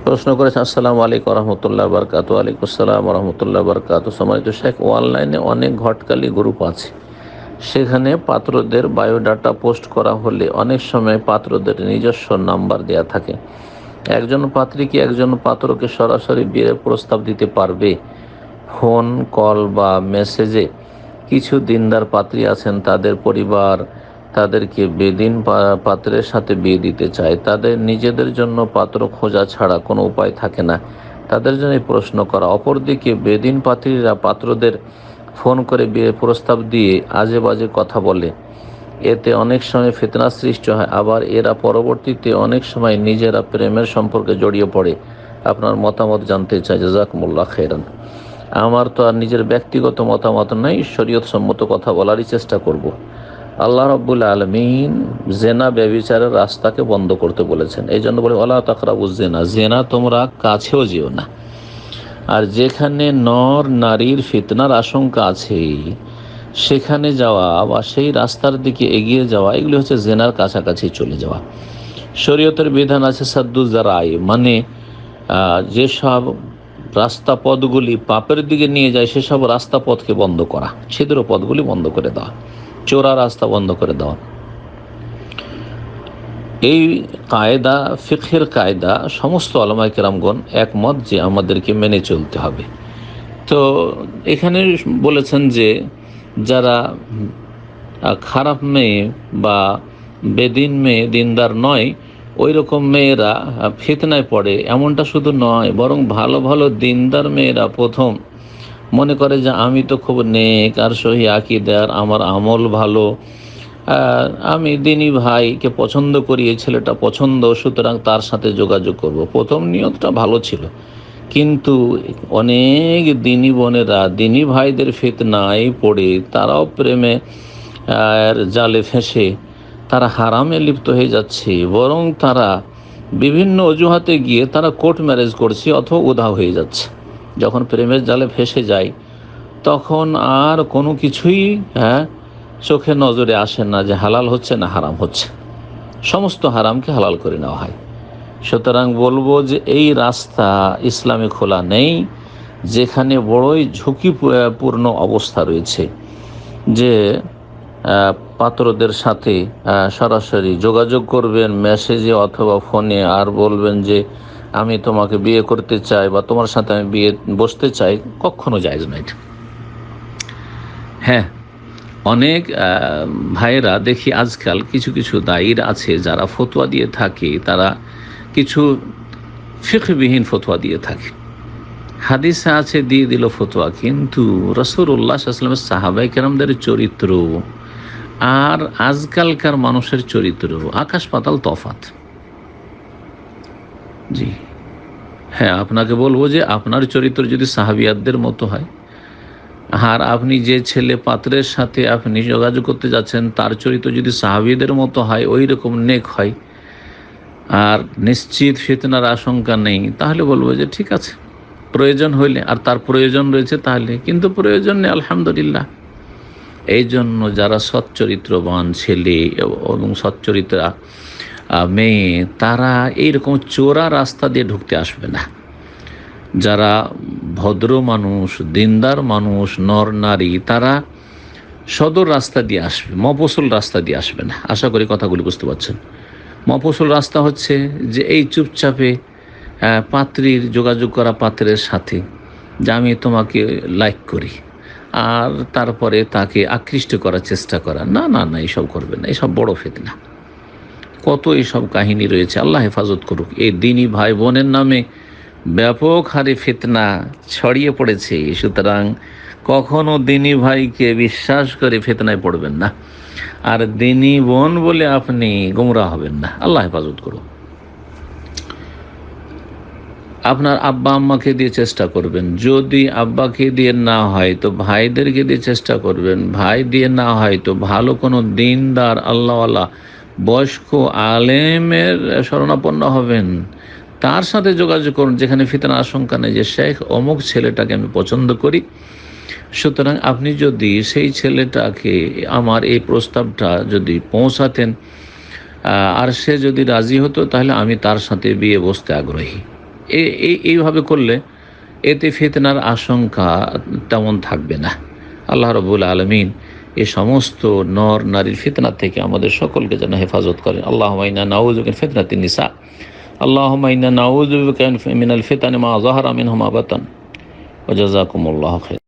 প্রশ্ন করেছেন, আসসালামু আলাইকুম রহমতুল্লাহ বরকাত। ওয়ালাইকুম আসসালাম রহমতুল্লাহ বরকাত। সম্মানিত শেখ, অনলাইনে অনেক ঘটকালি গ্রুপ আছে, সেখানে পাত্রদের বায়োডাটা পোস্ট করা হলে অনেক সময় পাত্রদের নিজস্ব নাম্বার দেয়া থাকে। একজন পাত্রী কি একজন পাত্রকে সরাসরি বিয়ের প্রস্তাব দিতে পারবে? ফোন কল বা মেসেজে কিছু দিনদার পাত্রী আছেন, তাদের পরিবার তাদেরকে বেদিন পাত্রের সাথে বিয়ে দিতে চায়। তাদের নিজেদের জন্য পাত্র খোঁজা ছাড়া কোনো উপায় থাকে না, তাদের জন্য এই প্রশ্ন করা। অপরদিকে বেদিন পাত্রীরা পাত্রদের ফোন করে বিয়ের প্রস্তাব দিয়ে আজে বাজে কথা বলে, এতে অনেক সময় ফিতনা সৃষ্টি হয়। আবার এরা পরবর্তীতে অনেক সময় নিজেরা প্রেমের সম্পর্কে জড়িয়ে পড়ে। আপনার মতামত জানতে চাই, জাযাকুমুল্লাহ খাইরান। আমার তো আর নিজের ব্যক্তিগত মতামত নাই, শরীয়ত সম্মত কথা বলারই চেষ্টা করব। আল্লাহ রাব্বুল আলামিন জেনা ব্যভিচারের রাস্তাকে বন্ধ করতে বলেছেন, এই জন্য বলে ওয়ালা তাকরাবুজ জেনা, জেনা তোমরা কাছেও যেও না। আর যেখানে নর নারীর ফিতনার আশঙ্কা আছে সেখানে যাওয়া বা সেই রাস্তার দিকে এগিয়ে যাওয়া, এগুলি হচ্ছে জেনার কাছাকাছি চলে যাওয়া। শরীয়তের বিধান আছে সাদ্দু জারাই, মানে যেসব রাস্তা পথগুলি পাপের দিকে নিয়ে যায় সেসব রাস্তা পথকে বন্ধ করা, ছিদ্র পথগুলি বন্ধ করে দেওয়া, চোরা রাস্তা বন্ধ করে দেওয়া। এই কায়দা, ফিকহের কায়দা সমস্ত উলামায়ে কেরামগণ একমত যে আমাদেরকে মেনে চলতে হবে। তো এখানে বলেছেন যে যারা খারাপ মেয়ে বা বেদিন মেয়ে, দিনদার নয়, ওই রকম মেয়েরা ফিতনায় পড়ে, এমনটা শুধু নয়, বরং ভালো ভালো দিনদার মেয়েরা প্রথম মনে করে যে আমি তো খুব নেক আর সহি আকীদার, আমার আমল ভালো, আমি দিনী ভাইকে পছন্দ করি, এই ছেলেটা পছন্দ, সুতরাং তার সাথে যোগাযোগ করব। প্রথম নিয়তটা ভালো ছিল, কিন্তু অনেক দিনী বোনেরা দিনী ভাইদের ফিতনায় পড়ে তারাও প্রেমে জালে ফেঁসে তারা হারামে লিপ্ত হয়ে যাচ্ছে, বরং তারা বিভিন্ন অজুহাতে গিয়ে তারা কোর্ট ম্যারেজ করছে অথবা উধাও হয়ে যাচ্ছে। যখন প্রেমের জালে ফেঁসে যায় তখন আর কোনো কিছুই চোখে নজরে আসে না যে হালাল হচ্ছে না হারাম হচ্ছে, সমস্ত হারামকে হালাল করে নেওয়া হয়। সুতরাং বলবো যে এই রাস্তা ইসলামে খোলা নেই, যেখানে বড়ই ঝুঁকিপূর্ণ অবস্থা রয়েছে যে পাত্রদের সাথে সরাসরি যোগাযোগ করবেন মেসেজে অথবা ফোনে, আর বলবেন যে আমি তোমাকে বিয়ে করতে চাই বা তোমার সাথে আমি বিয়ে বসতে চাই, কখনো জায়েজ নয়। হ্যাঁ, অনেক ভাইয়েরা দেখি আজকাল কিছু কিছু দায়ীর আছে যারা ফতোয়া দিয়ে থাকে, তারা কিছু ফিকহবিহীন ফতোয়া দিয়ে থাকে। হাদিসে আছে দিয়ে দিল ফতোয়া, কিন্তু রাসূলুল্লাহ সাল্লাল্লাহু আলাইহি ওয়াসাল্লামের সাহাবায়ে কেরামদের চরিত্র আর আজকালকার মানুষের চরিত্র আকাশ পাতাল তফাৎ। জি হ্যাঁ, আপনাকে বলবো যে আপনার চরিত্র যদি সাহাবিয়াতদের মতো হয়, আর আপনি যে ছেলে পাত্রের সাথে আপনি যোগাযোগ করতে যাচ্ছেন তার চরিত্র যদি সাহাবীদের মতো হয়, ওই রকম নেক হয়, আর নিশ্চিত ফিতনার আশঙ্কা নেই, তাহলে বলবো যে ঠিক আছে, প্রয়োজন হইলে, আর তার প্রয়োজন রয়েছে তাহলে, কিন্তু প্রয়োজন নেই আলহামদুলিল্লাহ। এই জন্য যারা সচ্চরিত্রবান ছেলে এবং সচ্চরিত্রা মেয়ে, তারা এইরকম চোরা রাস্তা দিয়ে ঢুকতে আসবে না। যারা ভদ্র মানুষ, দিনদার মানুষ, নর নারী, তারা সদর রাস্তা দিয়ে আসবে, মফস্বল রাস্তা দিয়ে আসবে না। আশা করি কথাগুলি বুঝতে পারছেন। মফস্বল রাস্তা হচ্ছে যে এই চুপচাপে পাত্রীর যোগাযোগ করা পাত্রের সাথে যে আমি তোমাকে লাইক করি, আর তারপরে তাকে আকৃষ্ট করার চেষ্টা করা, না না না, এইসব করবে না, এইসব বড় ফিতনা। কত এইসব কাহিনী রয়েছে, আল্লাহ হেফাজত করুক। এই দিনী ভাই বোনের নামে ব্যাপক হারে ফিতনা ছড়িয়ে পড়েছে, সুতরাং কখনো দিনী ভাইকে বিশ্বাস করে ফিতনায় পড়বেন না, আর দিনী বোন বলে আপনি গোমরা হবেন না। আল্লাহ হেফাজত করুক। আপনার আব্বা আম্মাকে দিয়ে চেষ্টা করবেন, যদি আব্বাকে দিয়ে না হয় তো ভাইদেরকে দিয়ে চেষ্টা করবেন, ভাই দিয়ে না হয় তো ভালো কোনো দিনদার আল্লাহওয়ালা বয়স্ক আলেমের শরণাপন্ন হবেন, তার সাথে যোগাযোগ করুন, যেখানে ফিতনা আশঙ্কা নেই যে শেখ অমুক ছেলেটাকে আমি পছন্দ করি, সুতরাং আপনি যদি সেই ছেলেটাকে আমার এই প্রস্তাবটা যদি পৌঁছাতেন আর সে যদি রাজি হতো, তাহলে আমি তার সাথে বিয়ে বসতে আগ্রহী। এইভাবে করলে এতে ফিতনার আশঙ্কা তেমন থাকবে না। আল্লাহ রাব্বুল আলামিন এই সমস্ত নর নারীর ফিতনা থেকে আমাদের সকলকে যেন হেফাজত করেন। আল্লাহুম্মা ইন্না নাউযু বিকা মিন ফিতনাতিন নিসা, আল্লাহুম্মা ইন্না নাউযু বিকা মিনাল ফিতানি মা যাহারা মিনহা ওয়া মা বাতান। ওয়া জাযাকুমুল্লাহু খাইরান।